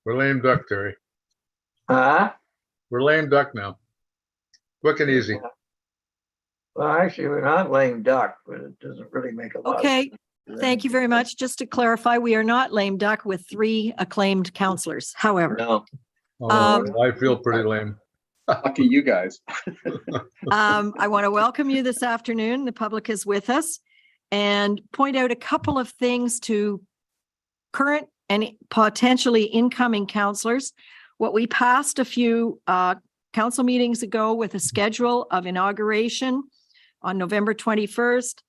We're lame duck, Terry. Huh? We're lame duck now. Quick and easy. Well, actually, we're not lame duck, but it doesn't really make a lot of Okay, sense. thank you very much. Just to clarify, we are not lame duck with 3 acclaimed counselors. However, No, Oh, I feel pretty lame. lucky you guys. I want to welcome you this afternoon. The public is with us and point out a couple of things to current and potentially incoming counselors. What we passed a few council meetings ago with a schedule of inauguration on November 21st,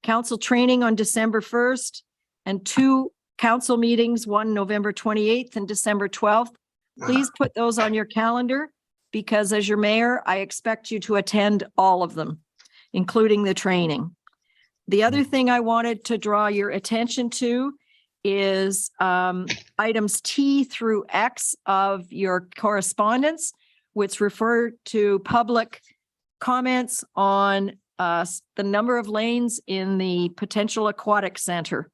council training on December 1st, and 2 council meetings, one November 28th and December 12th. Please put those on your calendar because as your mayor, I expect you to attend all of them, including the training. The other thing I wanted to draw your attention to is items T through X of your correspondence, which refer to public comments on the number of lanes in the potential aquatic center.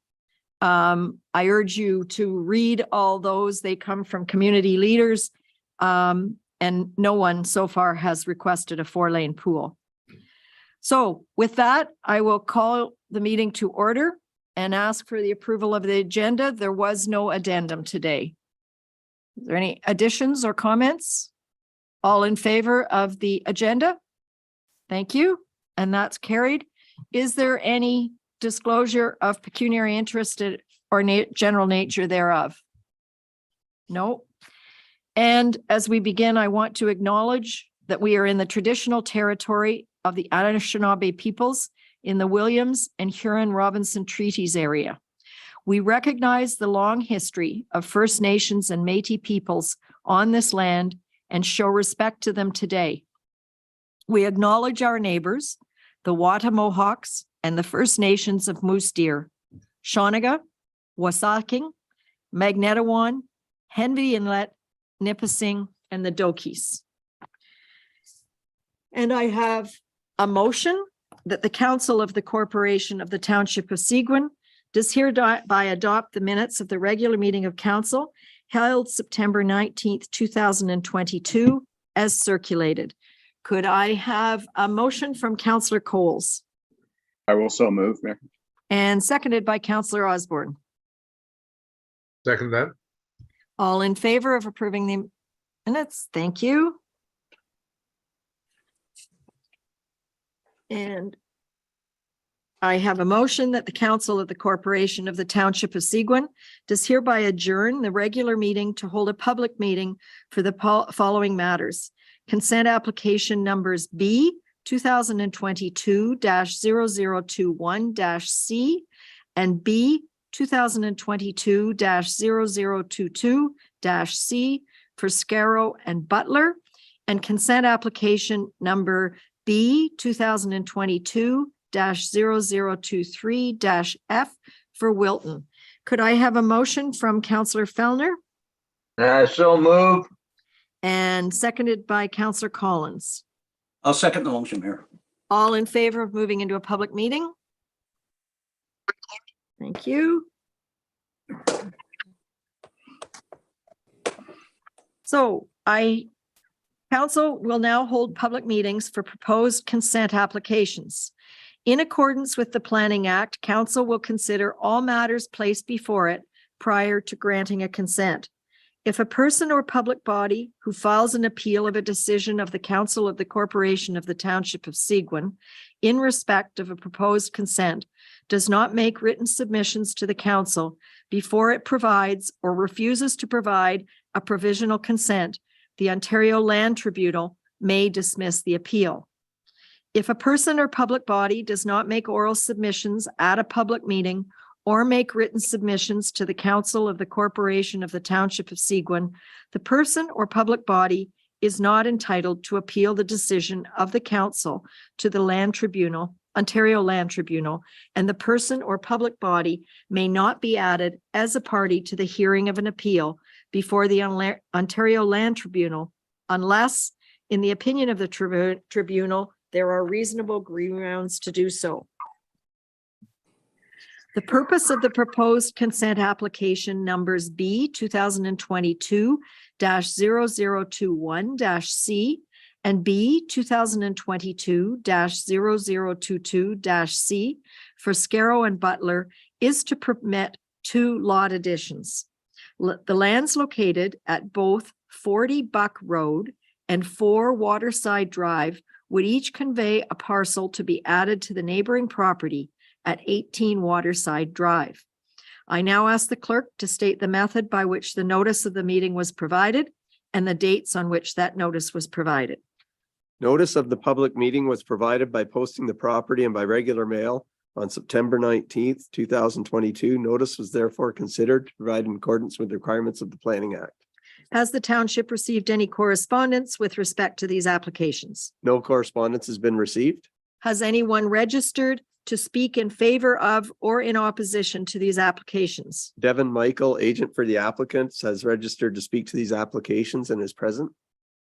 I urge you to read all those. They come from community leaders, and no one so far has requested a 4-lane pool. So with that, I will call the meeting to order and ask for the approval of the agenda. There was no addendum today. Is there any additions or comments? All in favor of the agenda? Thank you. And that's carried. Is there any disclosure of pecuniary interest or general nature thereof? No. And as we begin, I want to acknowledge that we are in the traditional territory of the Anishinaabe peoples in the Williams and Huron-Robinson Treaties area. We recognize the long history of First Nations and Métis peoples on this land and show respect to them today. We acknowledge our neighbors, the Wata Mohawks and the First Nations of Moose Deer, Shawniga, Wasaking, Magnetawan, Henvey Inlet, Nipissing, and the Dokis. And I have a motion that the Council of the Corporation of the Township of Seguin does hereby adopt the minutes of the regular meeting of council held September 19th, 2022 as circulated. Could I have a motion from Councillor Coles? I will so move, Mayor. And seconded by Councillor Osborne. Second that. All in favor of approving the minutes? Thank you. And I have a motion that the Council of the Corporation of the Township of Seguin does hereby adjourn the regular meeting to hold a public meeting for the following matters. Consent application numbers B 2022-0021-C and B 2022-0022-C for Scarrow and Butler, and consent application number B 2022-0023-F for Wilton. Could I have a motion from Councillor Fellner So move. and seconded by Councillor Collins? I'll second the motion, Mayor. All in favor of moving into a public meeting? Thank you. So council will now hold public meetings for proposed consent applications. In accordance with the Planning Act, council will consider all matters placed before it prior to granting a consent. If a person or public body who files an appeal of a decision of the Council of the Corporation of the Township of Seguin in respect of a proposed consent does not make written submissions to the council before it provides or refuses to provide a provisional consent, the Ontario Land Tribunal may dismiss the appeal. If a person or public body does not make oral submissions at a public meeting or make written submissions to the Council of the Corporation of the Township of Seguin, the person or public body is not entitled to appeal the decision of the council to the Land Tribunal, Ontario Land Tribunal, and the person or public body may not be added as a party to the hearing of an appeal before the Ontario Land Tribunal, unless, in the opinion of the tribunal, there are reasonable grounds to do so. The purpose of the proposed consent application numbers B 2022-0021-C and B 2022-0022-C for Scarrow and Butler is to permit 2 lot additions. The lands located at both 40 Buck Road and 4 Waterside Drive would each convey a parcel to be added to the neighboring property at 18 Waterside Drive. I now ask the clerk to state the method by which the notice of the meeting was provided and the dates on which that notice was provided. Notice of the public meeting was provided by posting the property and by regular mail on September 19th, 2022. Notice was therefore considered to provide in accordance with the requirements of the Planning Act. Has the township received any correspondence with respect to these applications? No correspondence has been received. Has anyone registered to speak in favor of or in opposition to these applications? Devin Michael, agent for the applicants, has registered to speak to these applications and is present.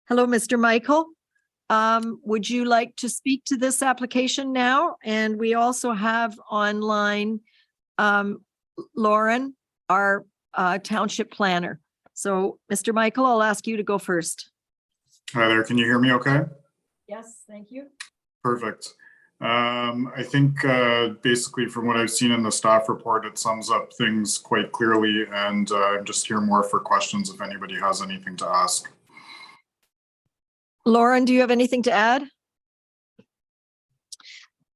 Hello, Mr. Michael. Would you like to speak to this application now? And we also have online Lauren, our township planner. So, Mr. Michael, I'll ask you to go first. Hi there, can you hear me okay? Yes, thank you. Perfect. I think basically from what I've seen in the staff report, it sums up things quite clearly, and I'm just here more for questions if anybody has anything to ask. Lauren, do you have anything to add?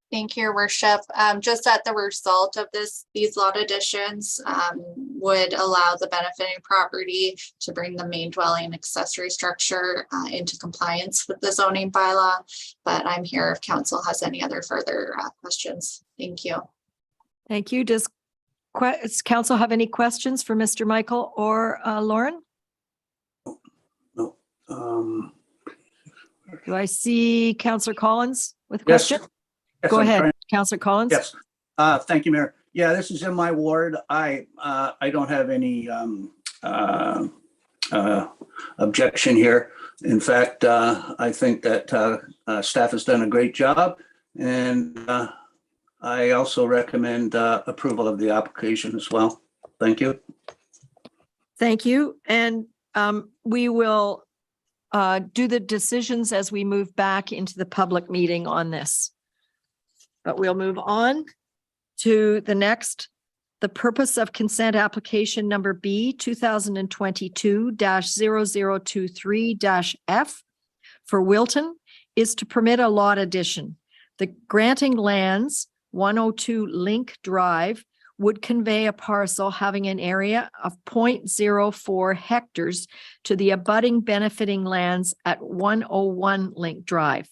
Thank you, Your Worship. Just that the result of these lot additions would allow the benefiting property to bring the main dwelling and accessory structure into compliance with the zoning bylaw. But I'm here if council has any other further questions. Thank you. Thank you. Does council have any questions for Mr. Michael or Lauren? No. Do I see Councillor Collins with a Yes. question? Yes, Go I'm ahead, trying- Councillor Collins. Yes. Thank you, Mayor. Yeah, this is in my ward. I don't have any objection here. In fact, I think that staff has done a great job, and I also recommend approval of the application as well. Thank you. Thank you. And we will do the decisions as we move back into the public meeting on this. But we'll move on to the next. The purpose of consent application number B 2022-0023-F for Wilton is to permit a lot addition. The granting lands 102 Link Drive would convey a parcel having an area of 0.04 hectares to the abutting benefiting lands at 101 Link Drive.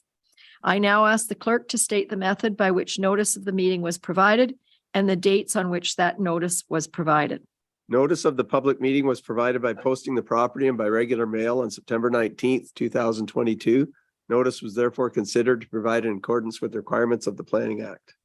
I now ask the clerk to state the method by which notice of the meeting was provided and the dates on which that notice was provided. Notice of the public meeting was provided by posting the property and by regular mail on September 19th, 2022. Notice was therefore considered to provide in accordance with the requirements of the Planning Act.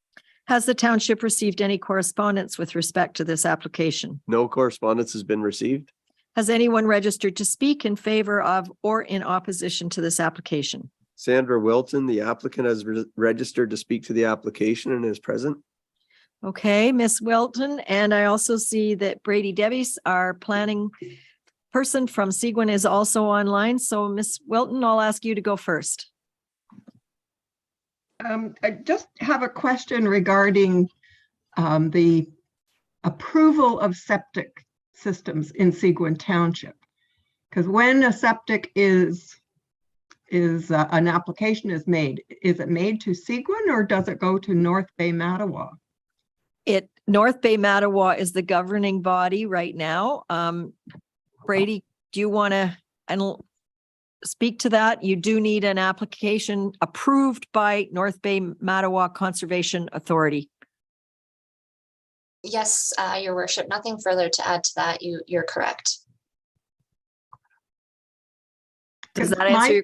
Has the township received any correspondence with respect to this application? No correspondence has been received. Has anyone registered to speak in favor of or in opposition to this application? Sandra Wilton, the applicant, has registered to speak to the application and is present. Okay, Ms. Wilton, and I also see that Brady Debbie, our planning person from Seguin, is also online. So Ms. Wilton, I'll ask you to go first. I just have a question regarding the approval of septic systems in Seguin Township. Because when a septic is an application is it made to Seguin or does it go to North Bay Mattawa? North Bay Mattawa is the governing body right now. Brady, do you want to speak to that? You do need an application approved by North Bay Mattawa Conservation Authority. Yes, Your Worship, nothing further to add to that. You're correct. Does that answer your?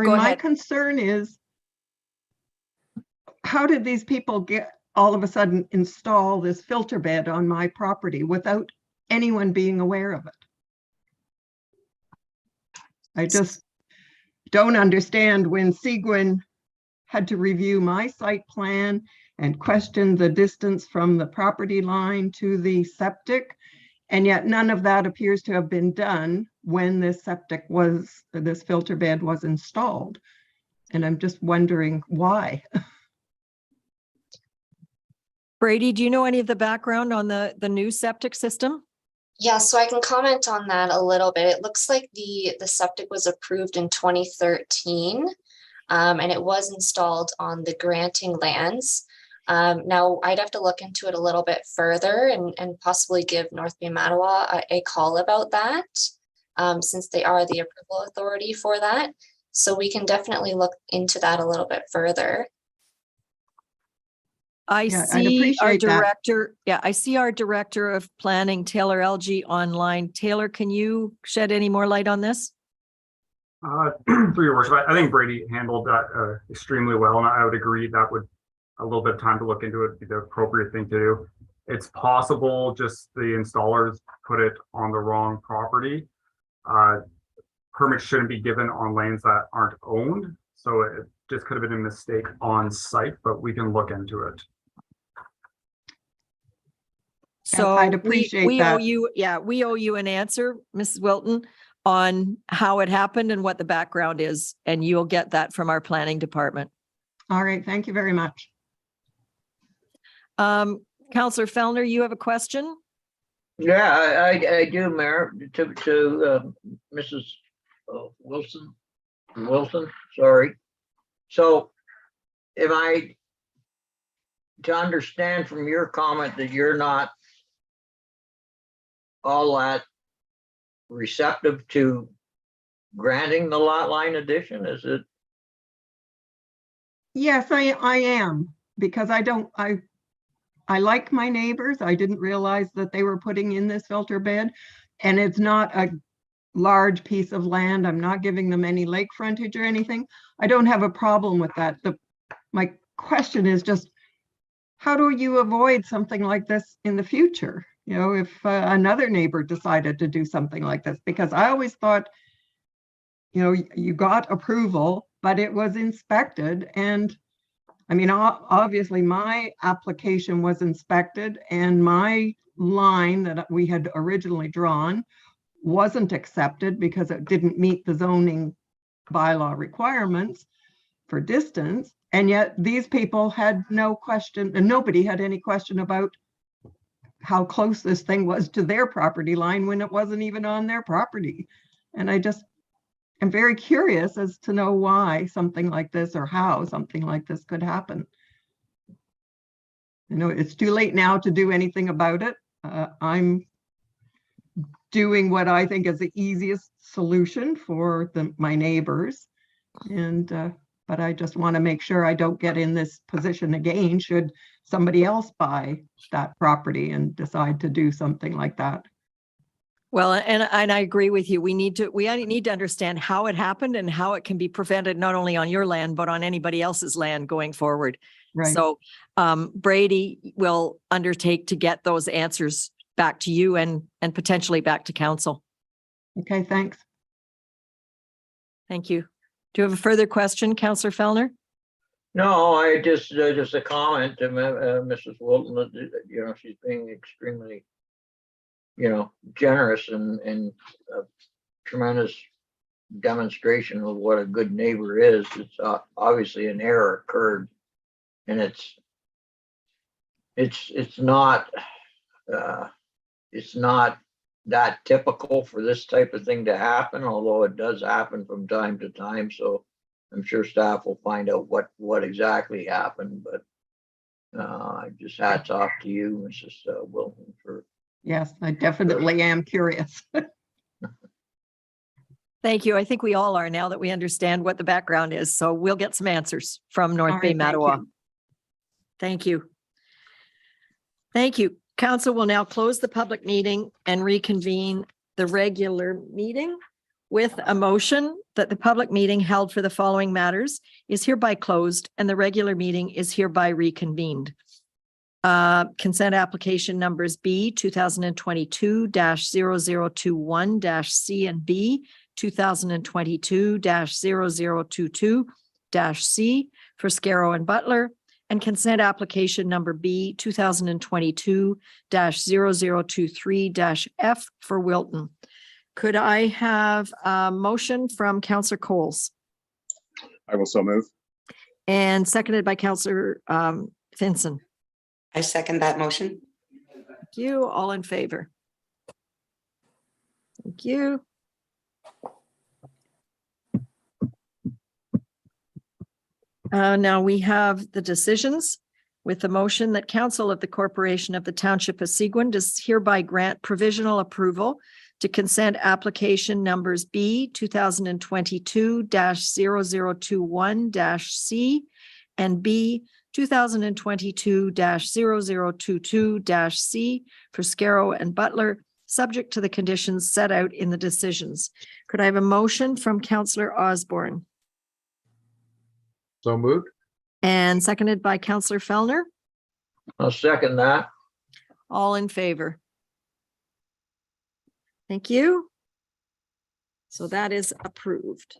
Go My ahead. concern is, how did these people all of a sudden install this filter bed on my property without anyone being aware of it? I just don't understand when Seguin had to review my site plan and questioned the distance from the property line to the septic. And yet none of that appears to have been done when this filter bed was installed. And I'm just wondering why. Brady, do you know any of the background on the new septic system? Yeah, so I can comment on that a little bit. It looks like the septic was approved in 2013, and it was installed on the granting lands. Now, I'd have to look into it a little bit further and possibly give North Bay Mattawa a call about that, since they are the approval authority for that. So we can definitely look into that a little bit further. I Yeah, I'd see our appreciate that. director. Yeah, I see our director of planning, Taylor LG, online. Taylor, can you shed any more light on this? Through your worship, I think Brady handled that extremely well, and I would agree that would a little bit of time to look into it be the appropriate thing to do. It's possible just the installers put it on the wrong property. Permits shouldn't be given on lands that aren't owned, so it just could have been a mistake on site, but we can look into it. So I'd appreciate we owe that. you, yeah, we owe you an answer, Mrs. Wilton, on how it happened and what the background is, and you'll get that from our planning department. All right, thank you very much. Councillor Fellner, you have a question? Yeah, I do, Mayor, to Mrs. Wilson, sorry. So am I to understand from your comment that you're not all that receptive to granting the lot line addition? Is it? Yes, I am, because I like my neighbors. I didn't realize that they were putting in this filter bed, and it's not a large piece of land. I'm not giving them any lake frontage or anything. I don't have a problem with that. My question is just, how do you avoid something like this in the future? You know, if another neighbor decided to do something like this, because I always thought, you know, you got approval, but it was inspected. And I mean, obviously my application was inspected and my line that we had originally drawn wasn't accepted because it didn't meet the zoning bylaw requirements for distance. And yet these people had no question, and nobody had any question about how close this thing was to their property line when it wasn't even on their property. And I just am very curious as to know why something like this, or how something like this could happen. You know, it's too late now to do anything about it. I'm doing what I think is the easiest solution for my neighbors. And, but I just want to make sure I don't get in this position again should somebody else buy that property and decide to do something like that. Well, and I agree with you. We need to understand how it happened and how it can be prevented, not only on your land, but on anybody else's land going forward. Right. So Brady will undertake to get those answers back to you and potentially back to council. Okay, thanks. Thank you. Do you have a further question, Councillor Fellner? No, I just a comment to Mrs. Wilton, that, you know, she's being extremely, you know, generous and a tremendous demonstration of what a good neighbor is. It's obviously an error occurred, and it's not that typical for this type of thing to happen, although it does happen from time to time. So I'm sure staff will find out what exactly happened, but just hats off to you, Mrs. Wilton, for. Yes, I definitely am curious. Thank you. I think we all are now that we understand what the background is. So we'll get some answers from North All Bay right, thank Mattawa. you. Thank you. Thank you. Council will now close the public meeting and reconvene the regular meeting with a motion that the public meeting held for the following matters is hereby closed and the regular meeting is hereby reconvened. Consent application numbers B 2022-0021-C and B 2022-0022-C for Scarrow and Butler, and consent application number B 2022-0023-F for Wilton. Could I have a motion from Councillor Coles I will so move. and seconded by Councillor Finson? I second that motion. Thank you. All in favor? Thank you. Now we have the decisions with the motion that Council of the Corporation of the Township of Seguin does hereby grant provisional approval to consent application numbers B 2022-0021-C and B 2022-0022-C for Scarrow and Butler, subject to the conditions set out in the decisions. Could I have a motion from Councillor Osborne So moved. and seconded by Councillor Fellner? I'll second that. All in favor? Thank you. So that is approved.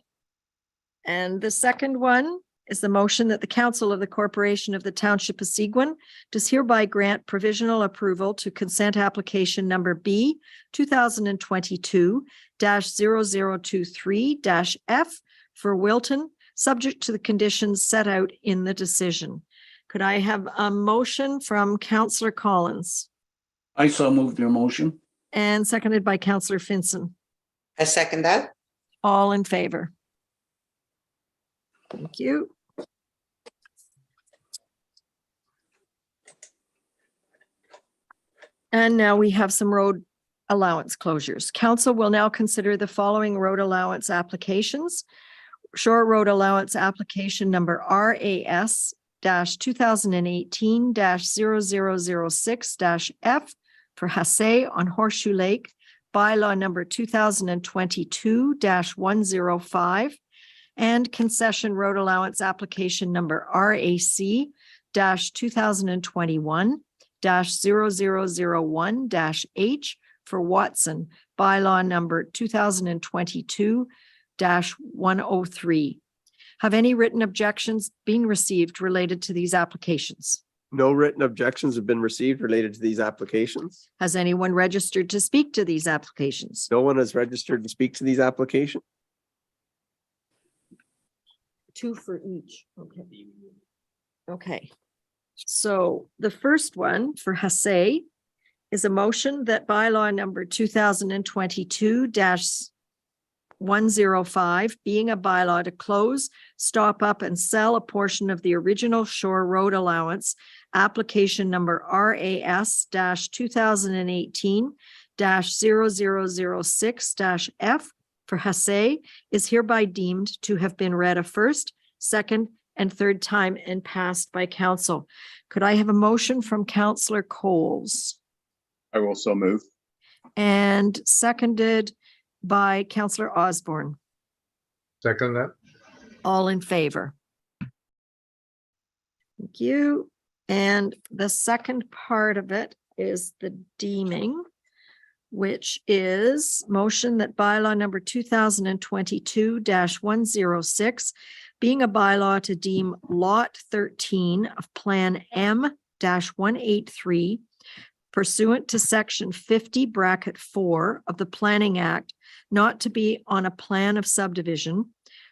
And the second one is the motion that the Council of the Corporation of the Township of Seguin does hereby grant provisional approval to consent application number B 2022-0023-F for Wilton, subject to the conditions set out in the decision. Could I have a motion from Councillor Collins I so moved your motion. and seconded by Councillor Finson? I second that. All in favor? Thank you. And now we have some road allowance closures. Council will now consider the following road allowance applications. Shore Road Allowance Application Number RAS 2018-0006-F for Hasse on Horseshoe Lake, bylaw number 2022-105, and Concession Road Allowance Application Number RAC 2021-0001-H for Watson, bylaw number 2022-103. Have any written objections been received related to these applications? No written objections have been received related to these applications. Has anyone registered to speak to these applications? No one has registered to speak to these applications. Two for each. Okay. Okay. So the first one for Hasse is a motion that bylaw number 2022-105, being a bylaw to close, stop up and sell a portion of the original Shore Road Allowance, application number RAS 2018-0006-F for Hasse is hereby deemed to have been read a first, second, and third time and passed by council. Could I have a motion from Councillor Coles I will so move. and seconded by Councillor Osborne? Second that. All in favor? Thank you. And the second part of it is the deeming, which is motion that bylaw number 2022-106, being a bylaw to deem lot 13 of Plan M-183 pursuant to section 50(4) of the Planning Act, not to be on a plan of subdivision,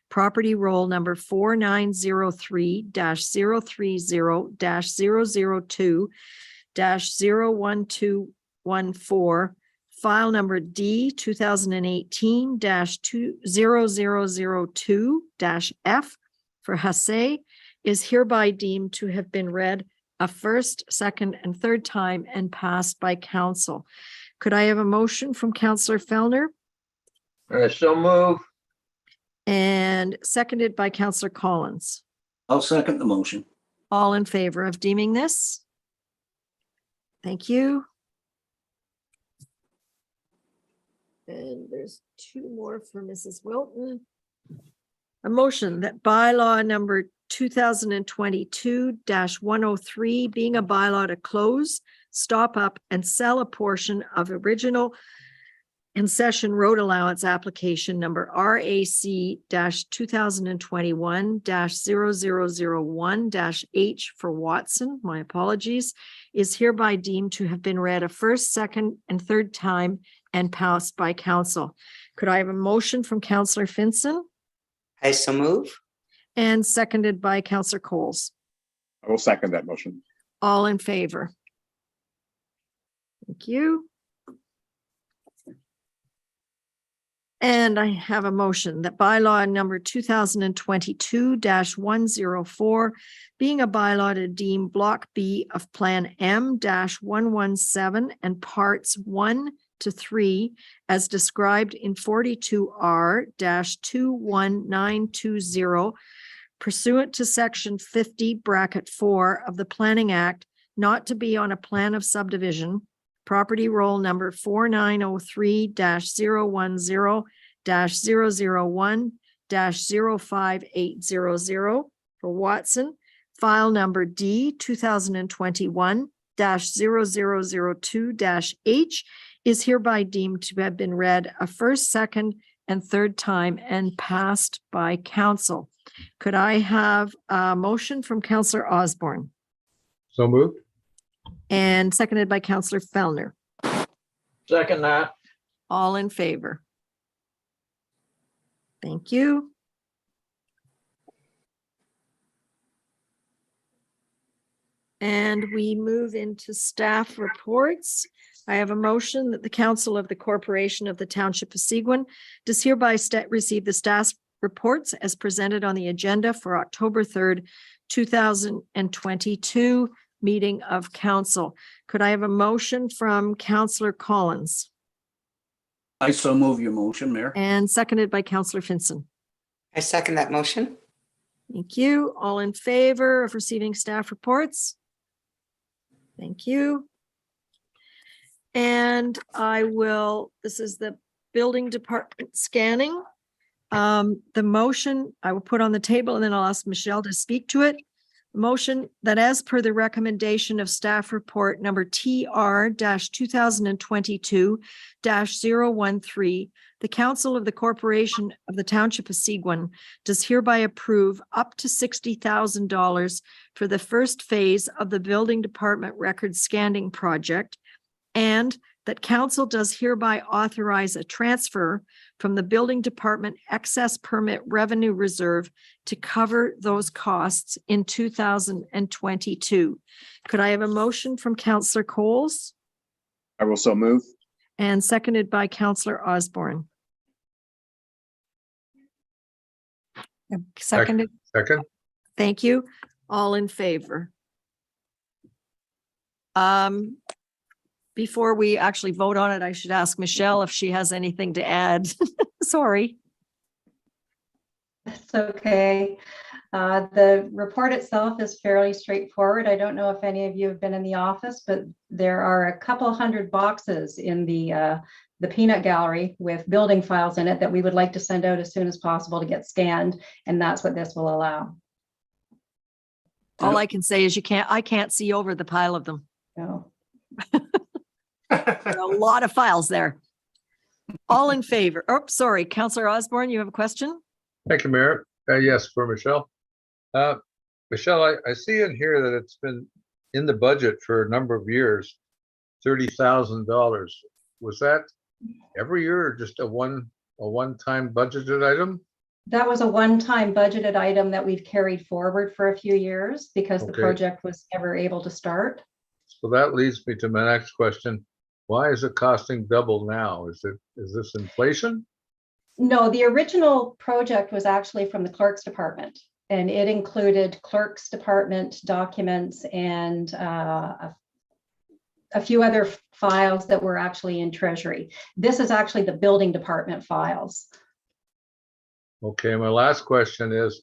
property roll number 4903-030-002-01214, file number D 2018-0002-F for Hasse is hereby deemed to have been read a first, second, and third time and passed by council. Could I have a motion from Councillor Fellner So move. and seconded by Councillor Collins? I'll second the motion. All in favor of deeming this? Thank you. And there's two more for Mrs. Wilton. A motion that bylaw number 2022-103, being a bylaw to close, stop up, and sell a portion of original in session road allowance application number RAC 2021 0001 H for Watson, my apologies, is hereby deemed to have been read a first, second, and third time and passed by council. Could I have a motion from Councillor Finson I so move. and seconded by Councillor Coles? I will second that motion. All in favor? Thank you. And I have a motion that bylaw number 2022-104, being a bylaw to deem Block B of Plan M-117 and Parts 1 to 3 as described in 42R-21920 pursuant to Section 50(4) of the Planning Act, not to be on a plan of subdivision, property roll number 4903-010-001-05800 for Watson, file number D 2021-0002-H is hereby deemed to have been read a first, second, and third time and passed by council. Could I have a motion from Councillor Osborne So moved. and seconded by Councillor Fellner? Second that. All in favor? Thank you. And we move into staff reports. I have a motion that the Council of the Corporation of the Township of Seguin does hereby receive the staff reports as presented on the agenda for October 3rd, 2022 meeting of council. Could I have a motion from Councillor Collins I so move your motion, Mayor. and seconded by Councillor Finson? I second that motion. Thank you. All in favor of receiving staff reports? Thank you. And I will, this is the building department scanning. The motion I will put on the table and then I'll ask Michelle to speak to it. Motion that as per the recommendation of staff report number TR-2022-013, the Council of the Corporation of the Township of Seguin does hereby approve up to $60,000 for the first phase of the building department record scanning project, and that council does hereby authorize a transfer from the building department excess permit revenue reserve to cover those costs in 2022. Could I have a motion from Councillor Coles I will so move. and seconded by Councillor Osborne? Seconded. Second. Thank you. All in favor? Before we actually vote on it, I should ask Michelle if she has anything to add. Sorry. That's okay. The report itself is fairly straightforward. I don't know if any of you have been in the office, but there are a couple hundred boxes in the peanut gallery with building files in it that we would like to send out as soon as possible to get scanned, and that's what this will allow. All I can say is I can't see over the pile of them. So, There are a lot of files there. All in favor? Oh, sorry, Councillor Osborne, you have a question? Thank you, Mayor. Yes, for Michelle. Michelle, I see in here that it's been in the budget for a number of years, $30,000. Was that every year or just a one-time budgeted item? that was a one-time budgeted item that we've carried forward for a few years because the Okay. project was never able to start. So that leads me to my next question. Why is it costing double now? Is this inflation? No, the original project was actually from the clerk's department, and it included clerk's department documents and a few other files that were actually in Treasury. This is actually the building department files. Okay, my last question is,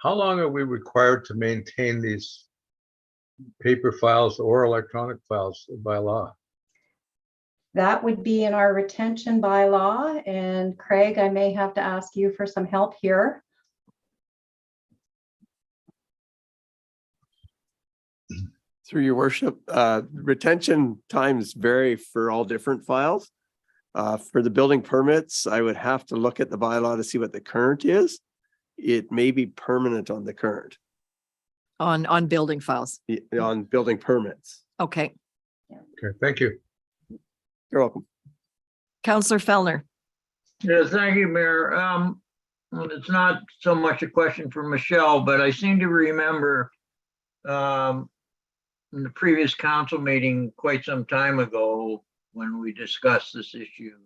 how long are we required to maintain these paper files or electronic files by law? That would be in our retention bylaw, and Craig, I may have to ask you for some help here. Through your worship, retention times vary for all different files. For the building permits, I would have to look at the bylaw to see what the current is. It may be permanent on the current, On building files. on building permits. Okay. Okay, thank you. You're welcome. Counselor Fellner. Yeah, thank you, Mayor. Well, it's not so much a question for Michelle, but I seem to remember in the previous council meeting quite some time ago when we discussed this issue.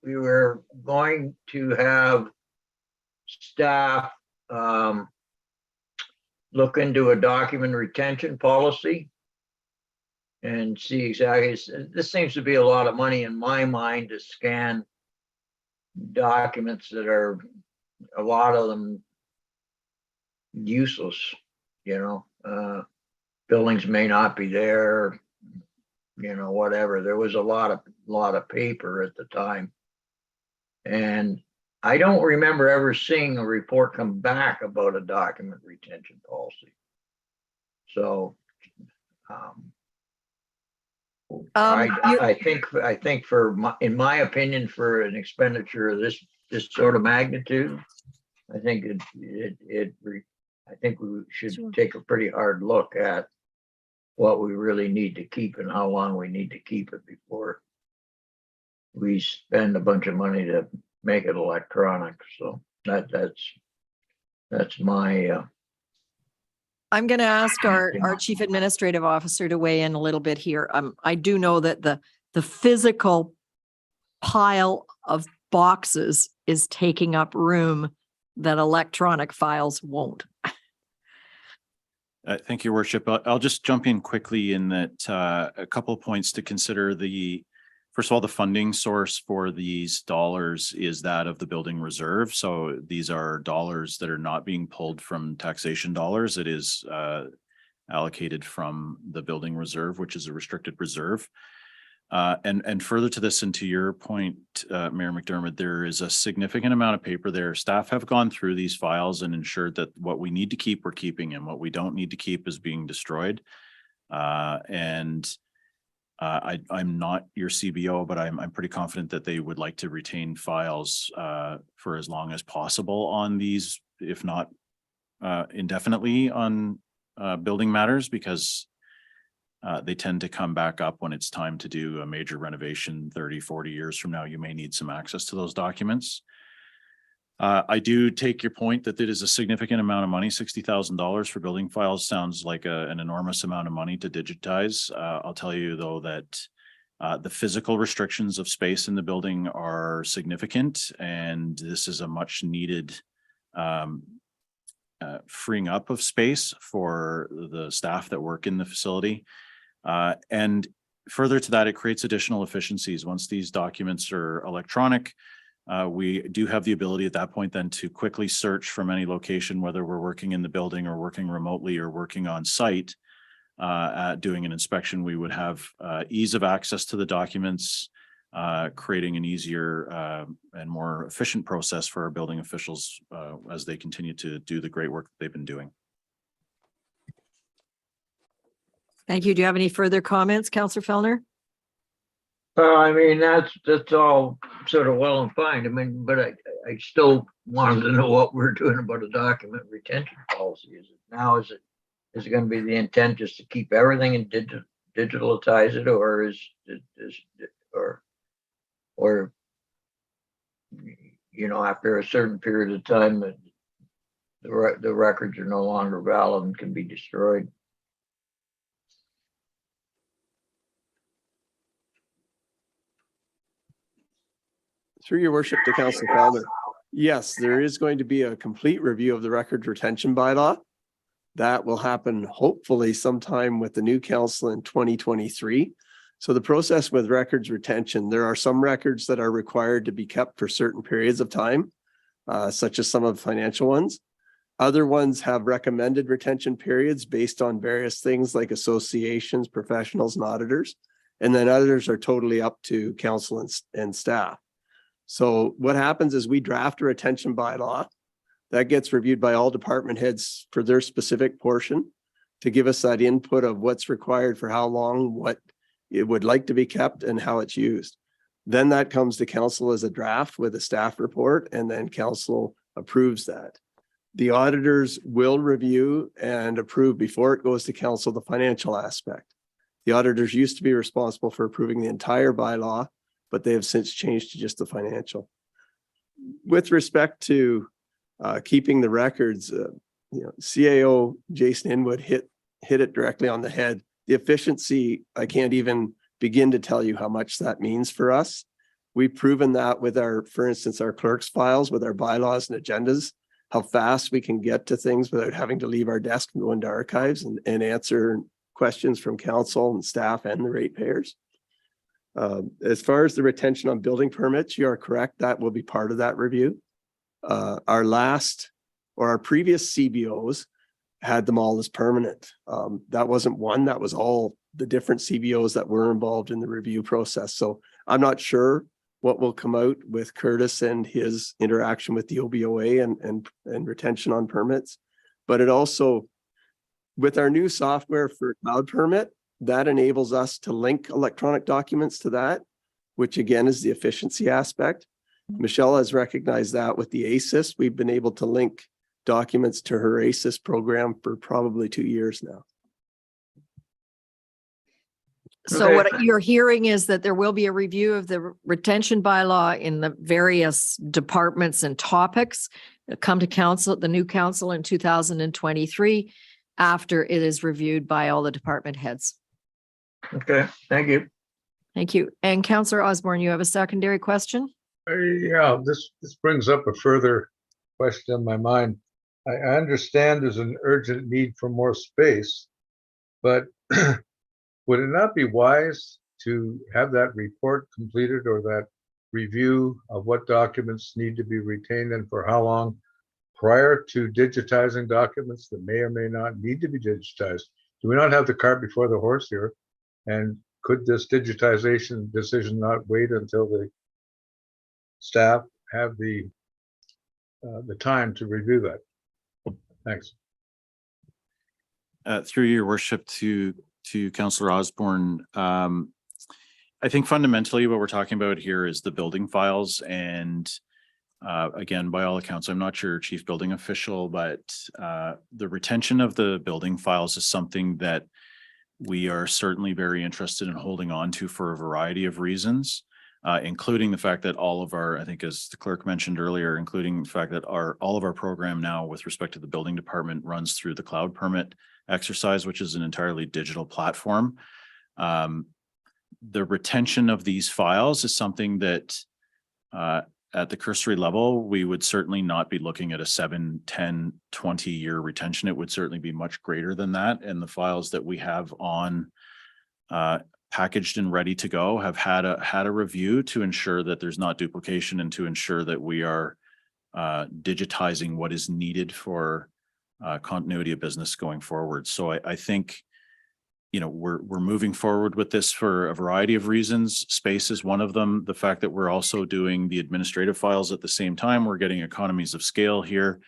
We were going to have staff look into a document retention policy and see exactly, this seems to be a lot of money in my mind to scan documents that are, a lot of them useless, buildings may not be there, whatever. There was a lot of paper at the time. And I don't remember ever seeing a report come back about a document retention policy. So I think in my opinion, for an expenditure of this sort of magnitude, I think I think we should take a pretty hard look at what we really need to keep and how long we need to keep it before we spend a bunch of money to make it electronic. So that's my I'm going to ask our chief administrative officer to weigh in a little bit here. I do know that the physical pile of boxes is taking up room that electronic files won't. Thank you, Worship. I'll just jump in quickly in that a couple of points to consider. First of all, the funding source for these dollars is that of the building reserve. So these are dollars that are not being pulled from taxation dollars. It is allocated from the building reserve, which is a restricted reserve. And further to this, and to your point, Mayor McDermott, there is a significant amount of paper there. Staff have gone through these files and ensured that what we need to keep, we're keeping, and what we don't need to keep is being destroyed. I'm not your CBO, but I'm pretty confident that they would like to retain files for as long as possible on these, if not indefinitely on building matters, because they tend to come back up when it's time to do a major renovation 30, 40 years from now. You may need some access to those documents. I do take your point that it is a significant amount of money. $60,000 for building files sounds like an enormous amount of money to digitize. I'll tell you, though, that the physical restrictions of space in the building are significant, and this is a much needed freeing up of space for the staff that work in the facility. And further to that, it creates additional efficiencies. Once these documents are electronic, we do have the ability at that point then to quickly search from any location, whether we're working in the building or working remotely or working on site, doing an inspection. We would have ease of access to the documents, creating an easier and more efficient process for our building officials as they continue to do the great work that they've been doing. Thank you. Do you have any further comments, Councillor Fellner? I mean, that's all sort of well and fine. I mean, but I still wanted to know what we're doing about a document retention policy. Is it going to be the intent just to keep everything and digitalize it, or or after a certain period of time that the records are no longer valid and can be destroyed? Through your worship to Councillor Fellner. Yes, there is going to be a complete review of the records retention bylaw. That will happen hopefully sometime with the new council in 2023. So the process with records retention, there are some records that are required to be kept for certain periods of time, such as some of the financial ones. Other ones have recommended retention periods based on various things like associations, professionals, and auditors. And then others are totally up to council and staff. So what happens is we draft a retention bylaw that gets reviewed by all department heads for their specific portion to give us that input of what's required for how long, what it would like to be kept and how it's used. Then that comes to council as a draft with a staff report, and then council approves that. The auditors will review and approve before it goes to council the financial aspect. The auditors used to be responsible for approving the entire bylaw, but they have since changed to just the financial. With respect to keeping the records, CAO Jason Inwood hit it directly on the head. The efficiency, I can't even begin to tell you how much that means for us. We've proven that with for instance, our clerk's files, with our bylaws and agendas, how fast we can get to things without having to leave our desk and go into archives and answer questions from council and staff and the ratepayers. As far as the retention on building permits, you are correct. That will be part of that review. Our previous CBOs had them all as permanent. That wasn't one, that was all the different CBOs that were involved in the review process. So I'm not sure what will come out with Curtis and his interaction with the OBOA and retention on permits. But it also, with our new software for cloud permit, that enables us to link electronic documents to that, which again is the efficiency aspect. Michelle has recognized that with the ASIS. We've been able to link documents to her ASIS program for probably 2 years now. So Okay. what you're hearing is that there will be a review of the retention bylaw in the various departments and topics that come to council, the new council in 2023, after it is reviewed by all the department heads. Okay, thank you. Thank you. And Councillor Osborne, you have a secondary question? Yeah, this brings up a further question in my mind. I understand there's an urgent need for more space, but would it not be wise to have that report completed or that review of what documents need to be retained and for how long prior to digitizing documents that may or may not need to be digitized? Do we not have the cart before the horse here? And could this digitization decision not wait until the staff have the time to review that? Thanks. Through your worship to Councillor Osborne, I think fundamentally what we're talking about here is the building files. And again, by all accounts, I'm not your chief building official, but the retention of the building files is something that we are certainly very interested in holding on to for a variety of reasons, including the fact that all of our, I think as the clerk mentioned earlier, including the fact that all of our program now with respect to the building department runs through the cloud permit exercise, which is an entirely digital platform. The retention of these files is something that at the cursory level, we would certainly not be looking at a 7, 10, 20-year retention. It would certainly be much greater than that. And the files that we have on packaged and ready to go have had a review to ensure that there's not duplication and to ensure that we are digitizing what is needed for continuity of business going forward. So I think, we're moving forward with this for a variety of reasons. Space is one of them. The fact that we're also doing the administrative files at the same time, we're getting economies of scale here.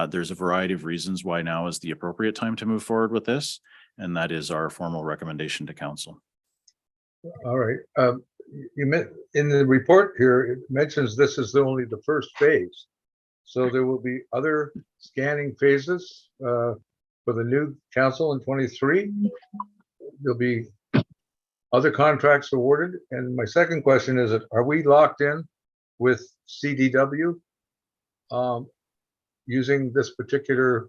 There's a variety of reasons why now is the appropriate time to move forward with this. And that is our formal recommendation to council. All right. In the report here, it mentions this is only the first phase. So there will be other scanning phases for the new council in 23. There'll be other contracts awarded. And my second question is, are we locked in with CDW using this particular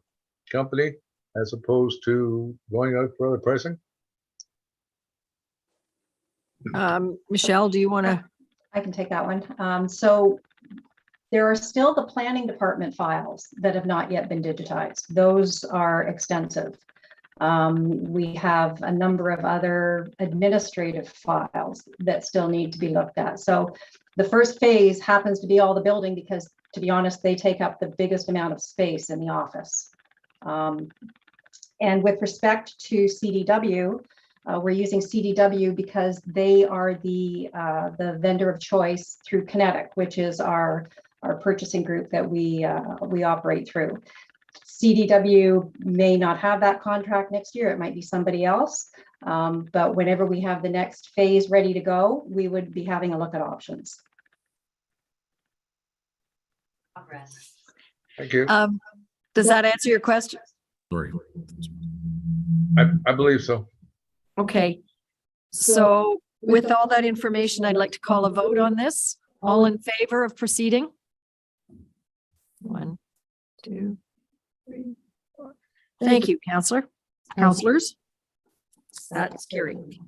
company as opposed to going out for other pricing? Michelle, do you want to? I can take that one. So there are still the planning department files that have not yet been digitized. Those are extensive. We have a number of other administrative files that still need to be looked at. So the first phase happens to be all the building because, to be honest, they take up the biggest amount of space in the office. And with respect to CDW, we're using CDW because they are the vendor of choice through Kinetic, which is our purchasing group that we operate through. CDW may not have that contract next year. It might be somebody else. But whenever we have the next phase ready to go, we would be having a look at options. Thank you. Does that answer your question? I believe so. Okay. So with all that information, I'd like to call a vote on this. All in favor of proceeding? 1, 2, 3, 4. Thank you, councillors. That's carried.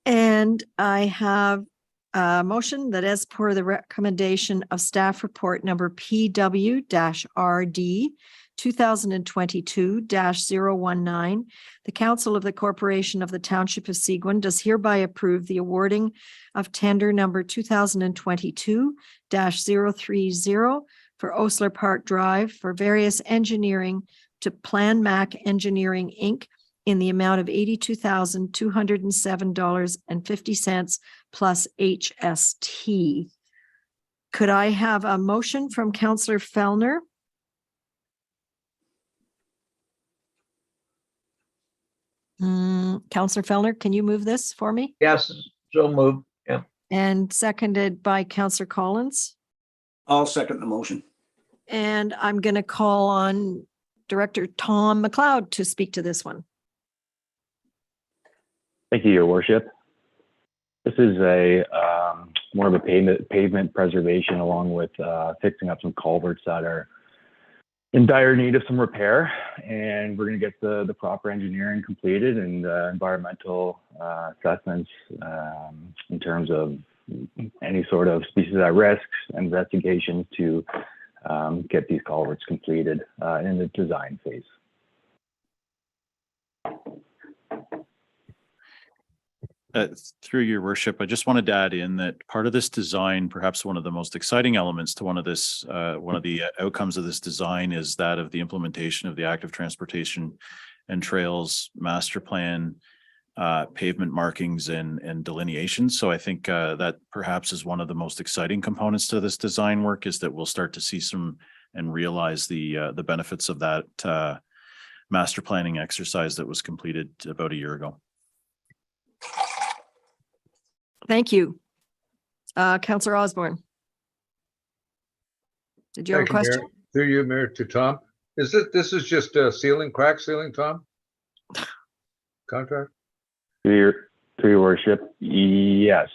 And I have a motion that as per the recommendation of staff report number PW-RD 2022-019, the Council of the Corporation of the Township of Seguin does hereby approve the awarding of tender number 2022-030 for Osler Park Drive for various engineering to Plan Mac Engineering, Inc. in the amount of $82,207.50 plus HST. Could I have a motion from Councillor Fellner? Councillor Fellner, can you move this for me? Yes, so moved. Yeah. And seconded by Councillor Collins. I'll second the motion. And I'm going to call on Director Tom McLeod to speak to this one. Thank you, Your Worship. This is a more of a pavement preservation along with fixing up some culverts that are in dire need of some repair, and we're going to get the proper engineering completed and environmental assessments in terms of any sort of species at risk, investigations to get these culverts completed in the design phase. Through your worship, I just wanted to add in that part of this design, perhaps one of the most exciting elements to one of the outcomes of this design is that of the implementation of the active transportation and trails master plan, pavement markings and delineations. So I think that perhaps is one of the most exciting components to this design work, is that we'll start to see some and realize the benefits of that master planning exercise that was completed about a year ago. Thank you. Councillor Osborne. Did you have a Thank you, question? Mayor. Through you, Mayor, to Tom. This is just sealing, crack sealing, Tom? Contract? Through your worship, yes.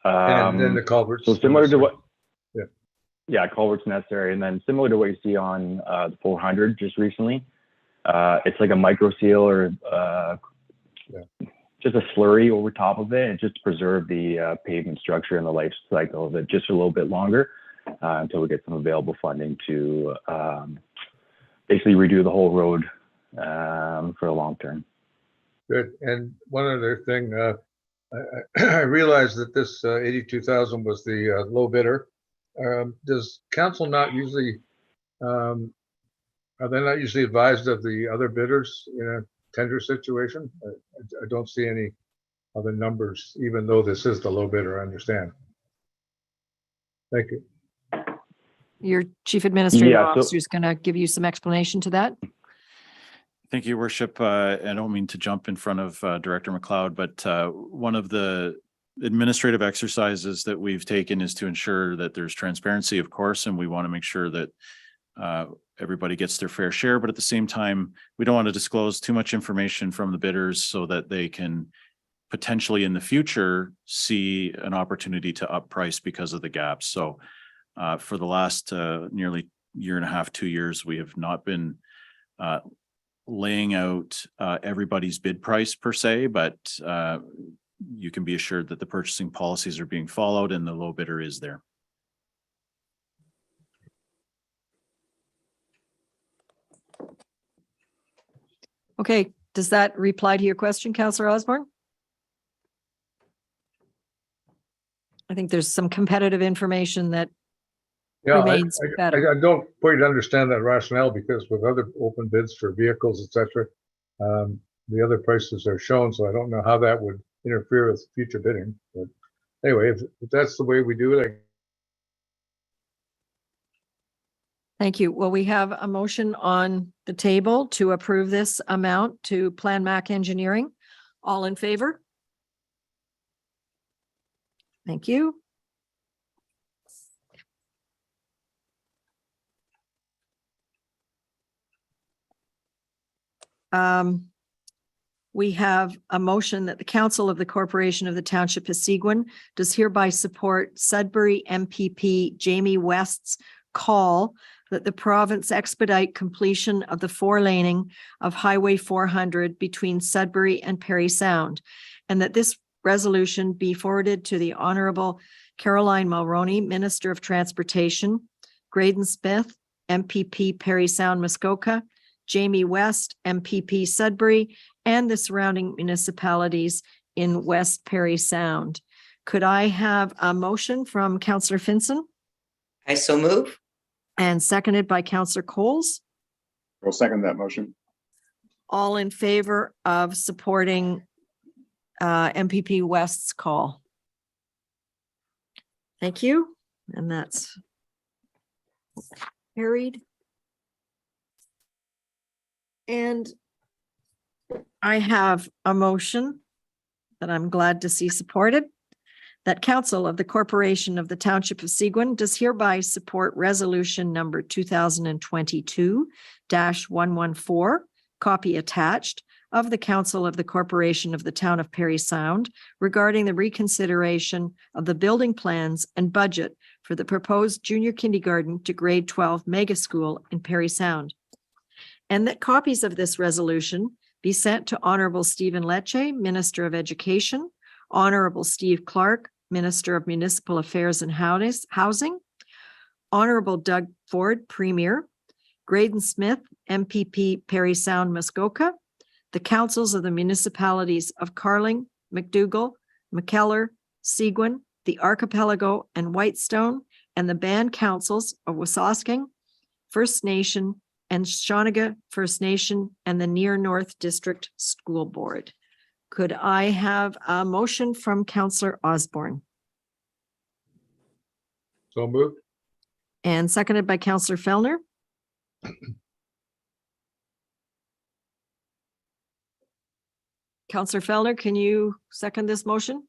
And then the culverts. So similar to what? Yeah, culverts necessary, and then similar to what you see on the 400 just recently. It's like a micro seal or just a slurry over top of it, and just to preserve the pavement structure and the life cycle of it just a little bit longer until we get some available funding to basically redo the whole road for the long term. good. And one other thing, I realized that this 82,000 was the low bidder. Does council not usually, are they not usually advised of the other bidders in a tender situation? I don't see any other numbers, even though this is the low bidder, I understand. Thank you. Your Chief Administrative Yeah, so- Officer is going to give you some explanation to that. Thank you, Worship. I don't mean to jump in front of Director McLeod, but one of the administrative exercises that we've taken is to ensure that there's transparency, of course, and we want to make sure that everybody gets their fair share, but at the same time, we don't want to disclose too much information from the bidders so that they can potentially in the future see an opportunity to up price because of the gaps. So for the last nearly year and a half, 2 years, we have not been laying out everybody's bid price per se, but you can be assured that the purchasing policies are being followed and the low bidder is there. Okay, does that reply to your question, Councillor Osborne? I think there's some competitive information that remains better. I don't quite understand that rationale, because with other open bids for vehicles, etc., the other prices are shown, so I don't know how that would interfere with future bidding. But anyway, if that's the way we do it, Thank you. Well, we have a motion on the table to approve this amount to Plan Mac Engineering. All in favor? Thank you. We have a motion that the Council of the Corporation of the Township of Seguin does hereby support Sudbury MPP Jamie West's call that the province expedite completion of the 4-laning of Highway 400 between Sudbury and Parry Sound, and that this resolution be forwarded to the Honorable Caroline Mulroney, Minister of Transportation, Graydon Smith, MPP Parry Sound Muskoka, Jamie West, MPP Sudbury, and the surrounding municipalities in West Parry Sound. Could I have a motion from Councillor Finson I so move. and seconded by Councillor Coles? I will second that motion. All in favor of supporting MPP West's call? Thank you. And that's carried. And I have a motion that I'm glad to see supported, that Council of the Corporation of the Township of Seguin does hereby support resolution number 2022-114, copy attached, of the Council of the Corporation of the Town of Parry Sound regarding the reconsideration of the building plans and budget for the proposed junior kindergarten to grade 12 mega school in Parry Sound. And that copies of this resolution be sent to Honorable Stephen Lecce, Minister of Education, Honorable Steve Clark, Minister of Municipal Affairs and Housing, Honorable Doug Ford, Premier, Graydon Smith, MPP Parry Sound Muskoka, the councils of the municipalities of Carling, McDougall, McKellar, Seguin, the Archipelago and Whitestone, and the band councils of Wasasking, First Nation, and Shawniga First Nation, and the Near North District School Board. Could I have a motion from Councillor Osborne So moved. and seconded by Councillor Fellner? Councillor Fellner, can you second this motion?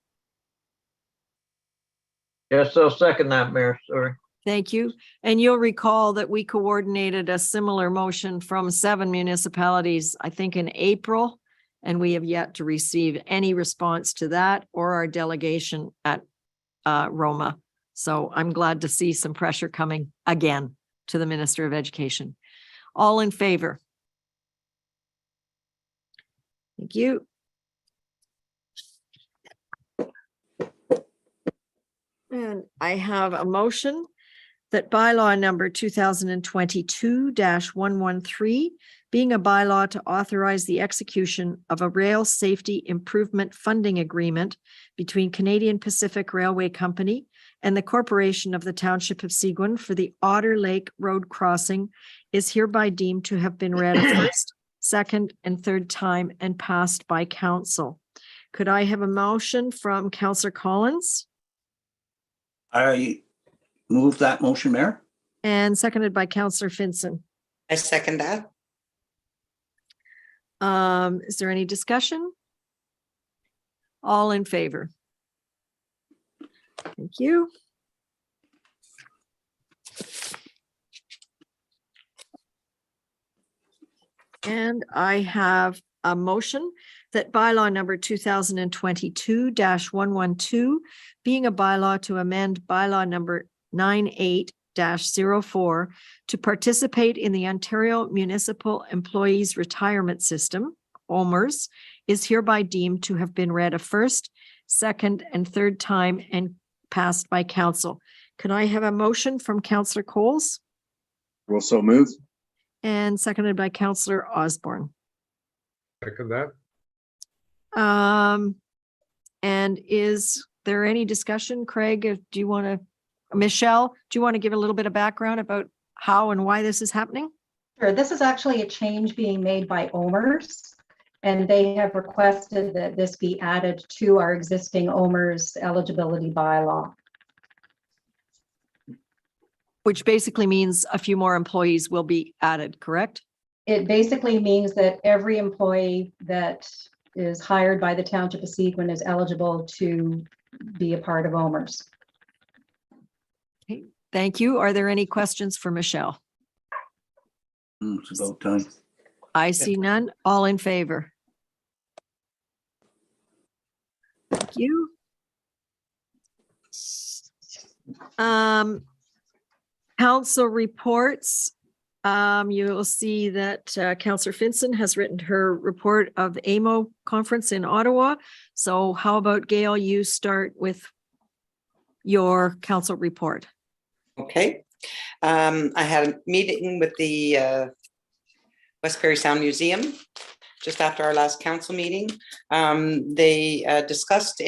Yes, I'll second that, Mayor. Sorry. Thank you. And you'll recall that we coordinated a similar motion from 7 municipalities, I think in April, and we have yet to receive any response to that or our delegation at Roma. So I'm glad to see some pressure coming again to the Minister of Education. All in favor? Thank you. And I have a motion that bylaw number 2022-113, being a bylaw to authorize the execution of a rail safety improvement funding agreement between Canadian Pacific Railway Company and the Corporation of the Township of Seguin for the Otter Lake Road crossing, is hereby deemed to have been read a first, second, and third time and passed by council. Could I have a motion from Councillor Collins I move that motion, Mayor. and seconded by Councillor Finson? I second that. Is there any discussion? All in favor? Thank you. And I have a motion that bylaw number 2022-112, being a bylaw to amend bylaw number 98-04 to participate in the Ontario Municipal Employees Retirement System, OMERS, is hereby deemed to have been read a first, second, and third time and passed by council. Could I have a motion from Councillor Coles I will so move. and seconded by Councillor Osborne? Second that. And is there any discussion, Craig? Do you want to, Michelle, do you want to give a little bit of background about how and why this is happening? Sure, this is actually a change being made by OMERS, and they have requested that this be added to our existing OMERS eligibility bylaw. Which basically means a few more employees will be added, correct? It basically means that every employee that is hired by the Township of Seguin is eligible to be a part of OMERS. Thank you. Are there any questions for Michelle? It's about time. I see none. All in favor? Thank you. Council reports. You will see that Councillor Finson has written her report of the AMO conference in Ottawa. So how about Gail, you start with your council report. Okay. I had a meeting with the West Perry Sound Museum just after our last council meeting. They discussed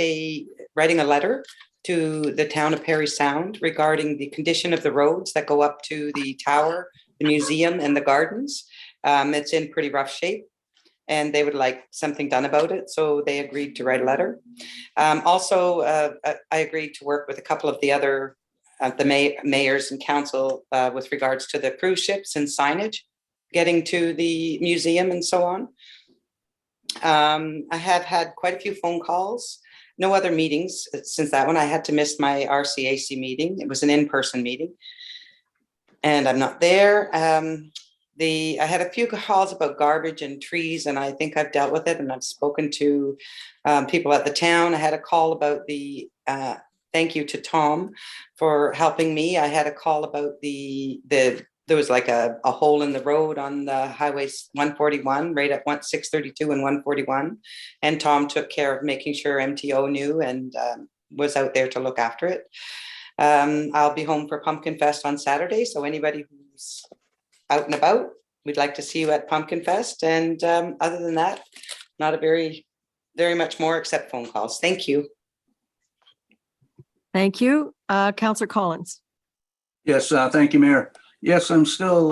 writing a letter to the town of Perry Sound regarding the condition of the roads that go up to the tower, the museum, and the gardens. It's in pretty rough shape, and they would like something done about it. So they agreed to write a letter. Also, I agreed to work with a couple of the other mayors and council with regards to the cruise ships and signage getting to the museum and so on. I have had quite a few phone calls. No other meetings since that one. I had to miss my RCAC meeting. It was an in-person meeting, and I'm not there. I had a few calls about garbage and trees, and I think I've dealt with it, and I've spoken to people at the town. I had a call about the thank you to Tom for helping me. I had a call about there was like a hole in the road on the highway 141, right at 632 and 141. And Tom took care of making sure MTO knew and was out there to look after it. I'll be home for Pumpkin Fest on Saturday. So anybody who's out and about, we'd like to see you at Pumpkin Fest. And other than that, not a very much more except phone calls. Thank you. Thank you. Councillor Collins. Yes, thank you, Mayor. Yes, I'm still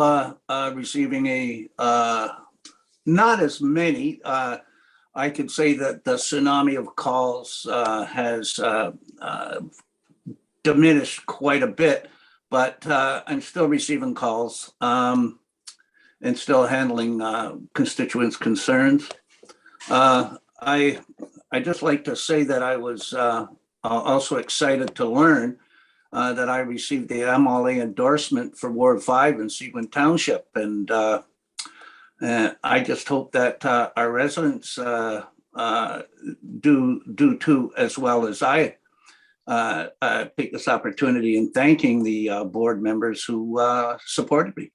receiving not as many. I could say that the tsunami of calls has diminished quite a bit, but I'm still receiving calls and still handling constituents' concerns. I just like to say that I was also excited to learn that I received the MLA endorsement for Ward 5 in Seguin Township. And I just hope that our residents do too, as well as I take this opportunity in thanking the board members who supported me.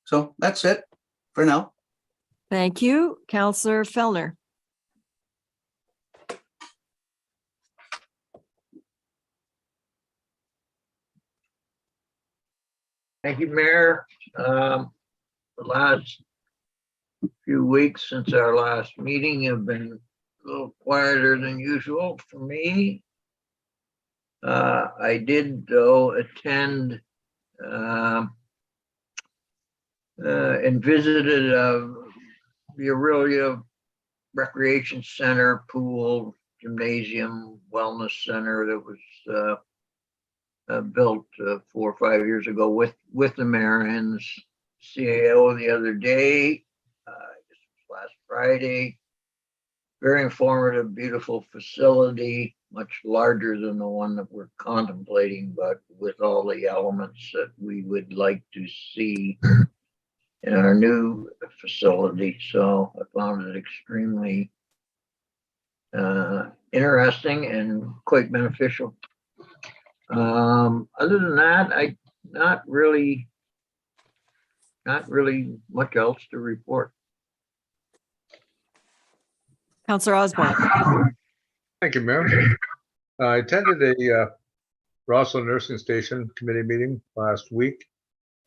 So that's it for now. Thank you. Councillor Fellner. Thank you, Mayor. The last few weeks since our last meeting have been a little quieter than usual for me. I did, though, attend and visited the Aurelia Recreation Center, pool, gymnasium, wellness center that was built 4 or 5 years ago with the mayor and CAO the other day, last Friday. Very informative, beautiful facility, much larger than the one that we're contemplating, but with all the elements that we would like to see in our new facility. So I found it extremely interesting and quite beneficial. Other than that, not really much else to report. Councillor Osborne. Thank you, Mayor. I attended a Rossall Nursing Station committee meeting last week,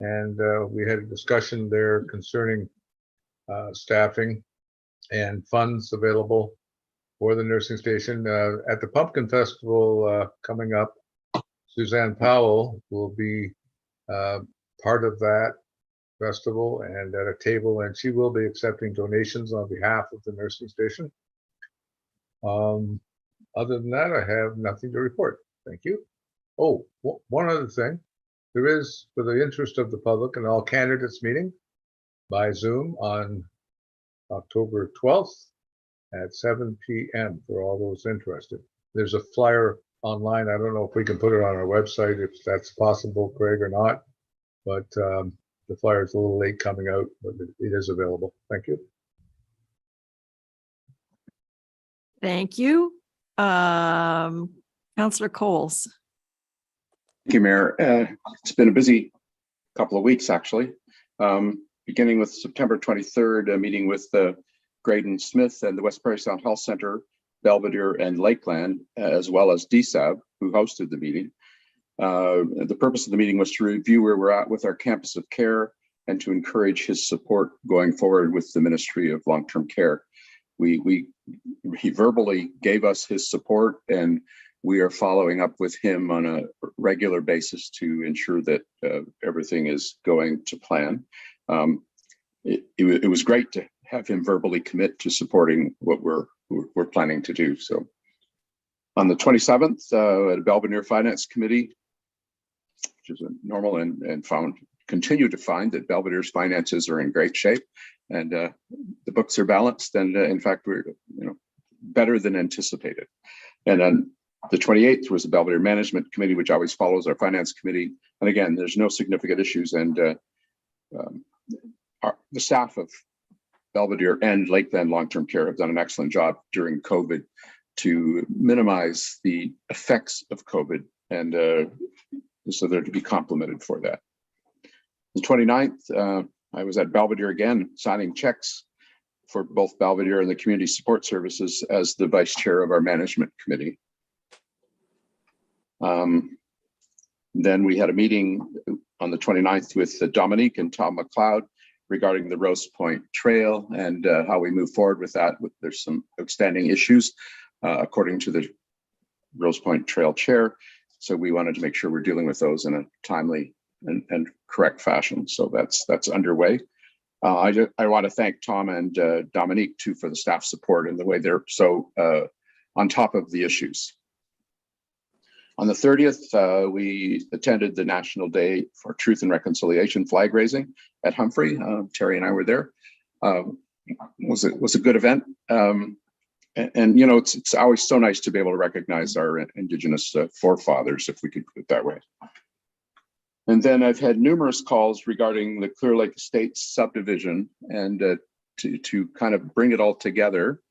and we had a discussion there concerning staffing and funds available for the nursing station. At the Pumpkin Festival coming up, Suzanne Powell will be part of that festival and at a table, and she will be accepting donations on behalf of the nursing station. Other than that, I have nothing to report. Thank you. Oh, one other thing. there is, for the interest of the public, an all candidates meeting by Zoom on October 12th at 7 p.m. for all those interested. There's a flyer online. I don't know if we can put it on our website, if that's possible, Craig, or not. But the flyer is a little late coming out, but it is available. Thank you. Thank you. Councillor Coles. Thank you, Mayor. It's been a busy couple of weeks, actually. Beginning with September 23rd, a meeting with Graydon Smith and the West Prairie Sound Health Center, Belvedere and Lakeland, as well as DSAB, who hosted the meeting. The purpose of the meeting was to review where we're at with our campus of care and to encourage his support going forward with the Ministry of Long-Term Care. He verbally gave us his support, and we are following up with him on a regular basis to ensure that everything is going to plan. It was great to have him verbally commit to supporting what we're planning to do. So on the 27th, at a Belvedere Finance Committee, which is normal and continue to find that Belvedere's finances are in great shape, and the books are balanced, and in fact, we're better than anticipated. And then the 28th was the Belvedere Management Committee, which always follows our Finance Committee. And again, there's no significant issues, and the staff of Belvedere and Lakeland Long-Term Care have done an excellent job during COVID to minimize the effects of COVID, and so they're to be complimented for that. The 29th, I was at Belvedere again, signing checks for both Belvedere and the Community Support Services as the vice chair of our management committee. Then we had a meeting on the 29th with Dominique and Tom McLeod regarding the Rose Point Trail and how we move forward with that. There's some outstanding issues according to the Rose Point Trail chair. So we wanted to make sure we're dealing with those in a timely and correct fashion. So that's underway. I want to thank Tom and Dominique too for the staff support and the way they're so on top of the issues. On the 30th, we attended the National Day for Truth and Reconciliation flag raising at Humphrey. Terry and I were there. Was a good event. And it's always so nice to be able to recognize our Indigenous forefathers, if we could put it that way. And then I've had numerous calls regarding the Clear Lake Estates subdivision, and to kind of bring it all together,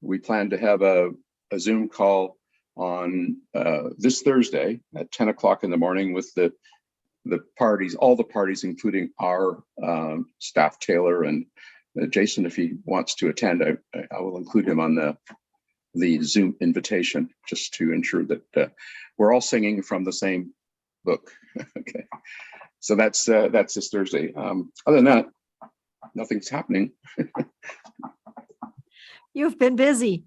we plan to have a Zoom call on this Thursday at 10 o'clock in the morning with the parties, all the parties, including our staff, Taylor, and Jason, if he wants to attend. I will include him on the Zoom invitation, just to ensure that we're all singing from the same book. Okay, so that's this Thursday. Other than that, nothing's happening. You've been busy.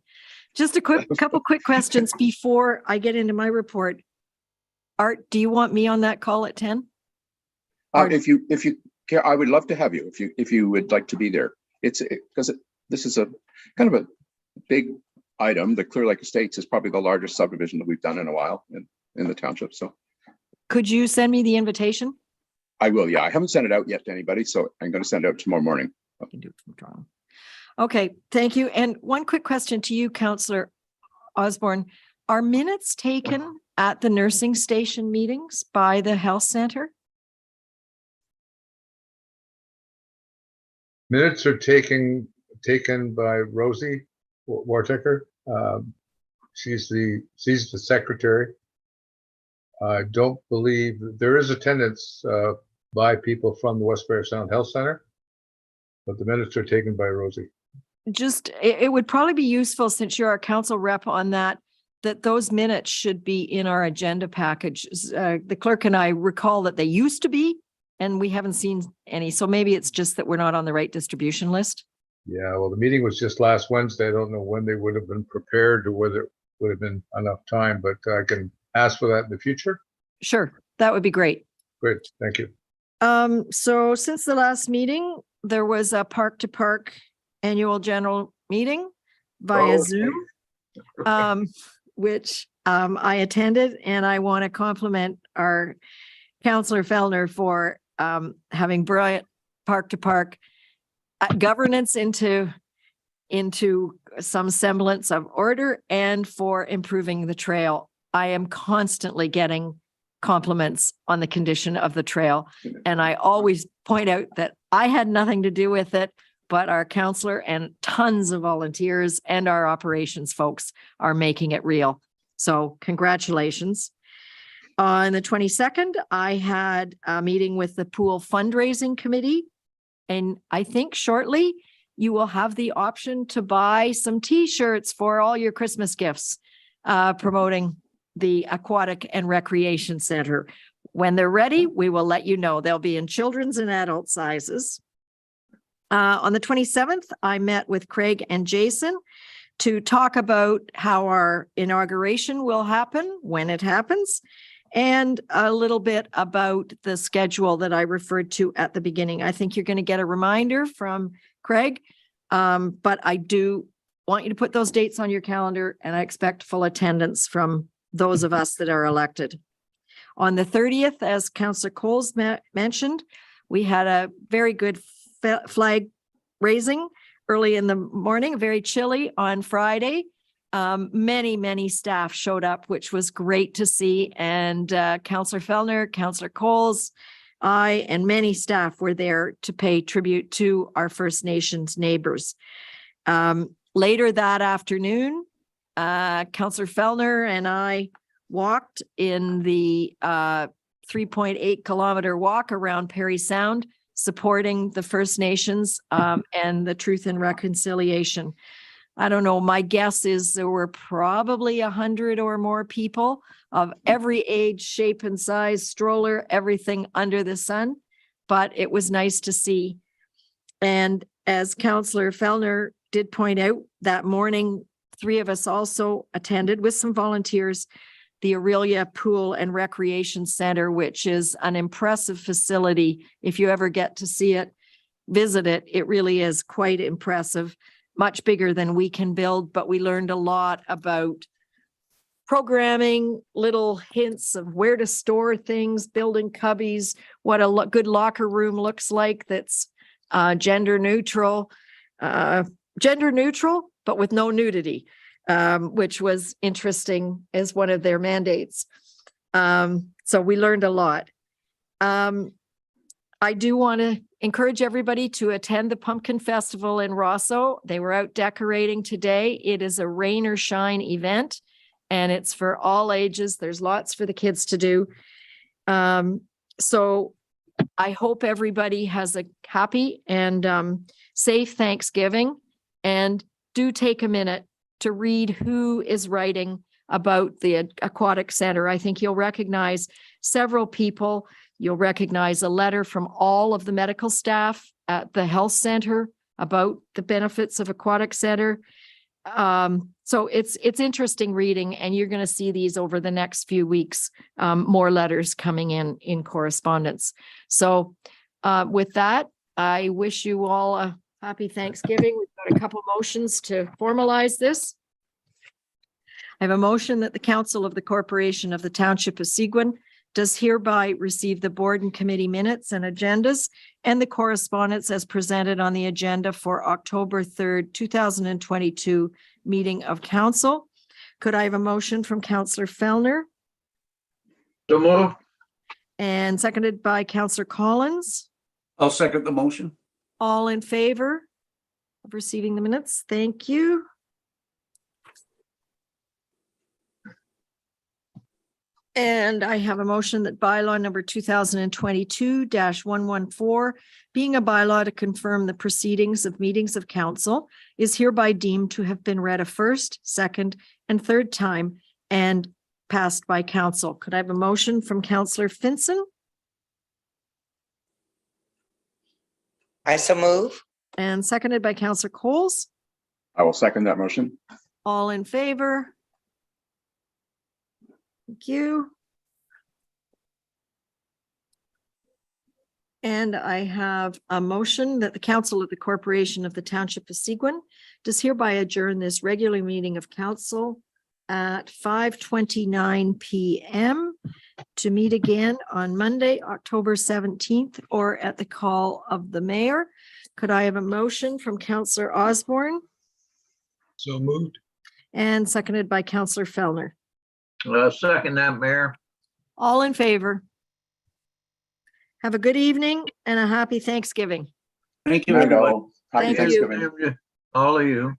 Just a couple quick questions before I get into my report. Art, do you want me on that call at 10? If you care, I would love to have you if you would like to be there. It's because this is a kind of a big item. The Clear Lake Estates is probably the largest subdivision that we've done in a while in the township. So could you send me the invitation? I will. Yeah, I haven't sent it out yet to anybody, so I'm going to send it out tomorrow morning. I can do it from Toronto. Okay, thank you. And one quick question to you, Councillor Osborne. Are minutes taken at the nursing station meetings by the health center? Minutes are taken by Rosie Wartaker. She's the secretary. I don't believe there is attendance by people from the West Prairie Sound Health Center, but the minutes are taken by Rosie. It would probably be useful, since you're our council rep on that those minutes should be in our agenda package. The clerk and I recall that they used to be, and we haven't seen any. So maybe it's just that we're not on the right distribution list. Yeah, well, the meeting was just last Wednesday. I don't know when they would have been prepared or whether it would have been enough time, but I can ask for that in the future. Sure, that would be great. Great, thank you. So since the last meeting, there was a park to park annual general meeting via Zoom, which I attended, and I want to compliment our Councillor Fellner for having brought Park to Park governance into some semblance of order and for improving the trail. I am constantly getting compliments on the condition of the trail. And I always point out that I had nothing to do with it, but our councillor and tons of volunteers and our operations folks are making it real. So congratulations. On the 22nd, I had a meeting with the pool fundraising committee. And I think shortly you will have the option to buy some t-shirts for all your Christmas gifts, promoting the Aquatic and Recreation Center. When they're ready, we will let you know. They'll be in children's and adult sizes. On the 27th, I met with Craig and Jason to talk about how our inauguration will happen, when it happens, and a little bit about the schedule that I referred to at the beginning. I think you're going to get a reminder from Craig, but I do want you to put those dates on your calendar, and I expect full attendance from those of us that are elected. On the 30th, as Councillor Coles mentioned, we had a very good flag raising early in the morning, very chilly on Friday. Many staff showed up, which was great to see. And Councillor Fellner, Councillor Coles, I, and many staff were there to pay tribute to our First Nations neighbors. Later that afternoon, Councillor Fellner and I walked in the 3.8 kilometer walk around Perry Sound, supporting the First Nations and the Truth and Reconciliation. I don't know, my guess is there were probably 100 or more people of every age, shape and size, stroller, everything under the sun, but it was nice to see. And as Councillor Fellner did point out, that morning, 3 of us also attended with some volunteers, the Aurelia Pool and Recreation Center, which is an impressive facility. If you ever get to see it, visit it. It really is quite impressive, much bigger than we can build, but we learned a lot about programming, little hints of where to store things, building cubbies, what a good locker room looks like that's gender neutral, but with no nudity. Which was interesting as one of their mandates. So we learned a lot. I do want to encourage everybody to attend the Pumpkin Festival in Rosso. They were out decorating today. It is a rain or shine event, and it's for all ages. There's lots for the kids to do. So I hope everybody has a happy and safe Thanksgiving, and do take a minute to read who is writing about the Aquatic Center. I think you'll recognize several people. You'll recognize a letter from all of the medical staff at the health center about the benefits of Aquatic Center. So it's interesting reading, and you're going to see these over the next few weeks, more letters coming in correspondence. So with that, I wish you all a happy Thanksgiving. We've got a couple motions to formalize this. I have a motion that the Council of the Corporation of the Township of Seguin does hereby receive the board and committee minutes and agendas and the correspondence as presented on the agenda for October 3rd, 2022 meeting of council. Could I have a motion from Councillor Fellner? So move. And seconded by Councillor Collins. I'll second the motion. All in favor of receiving the minutes? Thank you. And I have a motion that bylaw number 2022-114, being a bylaw to confirm the proceedings of meetings of council, is hereby deemed to have been read a first, second, and third time and passed by council. Could I have a motion from Councillor Finson? I so move. And seconded by Councillor Coles. I will second that motion. All in favor? Thank you. And I have a motion that the Council of the Corporation of the Township of Seguin does hereby adjourn this regular meeting of council at 5:29 p.m. to meet again on Monday, October 17th, or at the call of the mayor. Could I have a motion from Councillor Osborne So moved. and seconded by Councillor Fellner? Second that, Mayor. All in favor? Have a good evening and a happy Thanksgiving. Thank you, Night everybody. all. Happy Thank you. Thanksgiving. All of you.